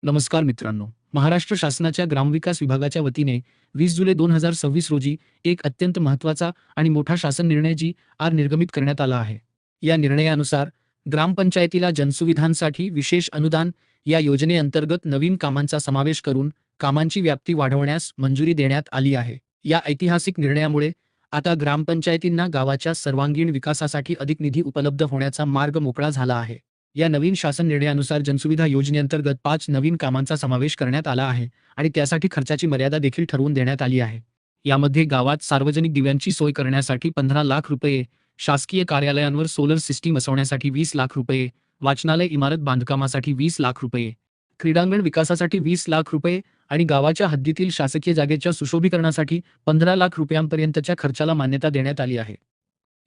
नमस्कार मित्रांनो. महाराष्ट्र शासनाच्या ग्रामविकास विभागाच्या वतीने 20 जुलै 2026 रोजी एक अत्यंत महत्त्वाचा आणि मोठा शासन निर्णय निर्गमित करण्यात आला आहे. या निर्णयानुसार ग्रामपंचायतीला जनसुविधांसाठी विशेष अनुदान या योजनेअंतर्गत नवीन कामांचा समावेश करून कामांची व्याप्ती वाढवण्यास मंजुरी देण्यात आली आहे. या ऐतिहासिक निर्णयामुळे आता ग्रामपंचायतींना गावाच्या सर्वांगीण विकासासाठी अधिक निधी उपलब्ध होण्याचा मार्ग मोकळा झाला आहे. या नवीन शासन निर्णयानुसार जनसुविधा योजनेअंतर्गत 5 नवीन कामांचा समावेश करण्यात आला आहे आणि त्यासाठी खर्चाची मर्यादा देखील ठरवून देण्यात आली आहे. यामध्ये गावात सार्वजनिक दिव्यांची सोय करण्यासाठी 15 लाख रुपये, शासकीय कार्यालयांवर सोलर सिस्टीम बसवण्यासाठी 20 लाख रुपये, वाचनालय इमारत बांधकामासाठी 20 लाख रुपये, क्रीडांगण विकासासाठी 20 लाख रुपये आणि गावाच्या हद्दीतील शासकीय जागेच्या सुशोभीकरणासाठी 15 लाख रुपयांपर्यंतच्या खर्चाला मान्यता देण्यात आली आहे.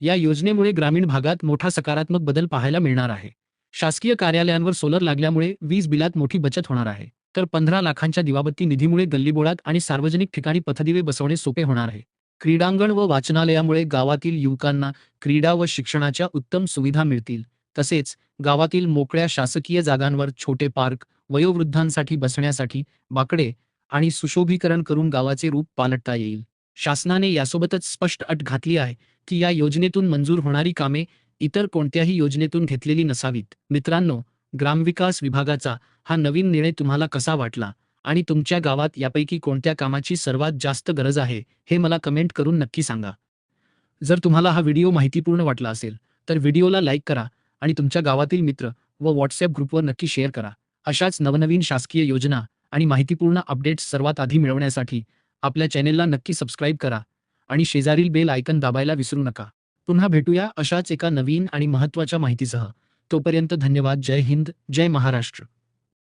या योजनेमुळे ग्रामीण भागात मोठा सकारात्मक बदल पाहायला मिळणार आहे. शासकीय कार्यालयांवर सोलर लागल्यामुळे वीज बिलात मोठी बचत होणार आहे. तर 15 लाखांच्या दिवाबत्ती निधीमुळे गल्लीबोळात आणि सार्वजनिक ठिकाणी पथदिवे बसवणे सोपे होणार आहे. क्रीडांगण व वाचनालयामुळे गावातील युवकांना क्रीडा व शिक्षणाच्या उत्तम सुविधा मिळतील. तसेच गावातील मोकळ्या शासकीय जागांवर छोटे पार्क, वयोवृद्धांसाठी बसण्यासाठी बाकडे आणि सुशोभीकरण करून गावाचे रूप पालटता येईल. शासनाने यासोबतच स्पष्ट अट घातली आहे की या योजनेतून मंजूर होणारी कामे इतर कोणत्याही योजनेतून घेतलेली नसावीत. मित्रांनो, ग्रामविकास विभागाचा हा नवीन निर्णय तुम्हाला कसा वाटला आणि तुमच्या गावात यापैकी कोणत्या कामाची सर्वात जास्त गरज आहे हे मला कमेंट करून नक्की सांगा. जर तुम्हाला हा व्हिडिओ माहितीपूर्ण वाटला असेल तर व्हिडिओला लाईक करा आणि तुमच्या गावातील मित्र व व्हॉट्सॲप ग्रुपवर नक्की शेअर करा. अशाच नवनवीन शासकीय योजना आणि माहितीपूर्ण अपडेट्स सर्वात आधी मिळवण्यासाठी आपल्या चॅनेलला नक्की सबस्क्राईब करा आणि शेजारील बेल आयकन दाबायला विसरू नका. पुन्हा भेटूया अशाच एका नवीन आणि महत्त्वाच्या माहितीसह. तोपर्यंत धन्यवाद. जय हिंद, जय महाराष्ट्र.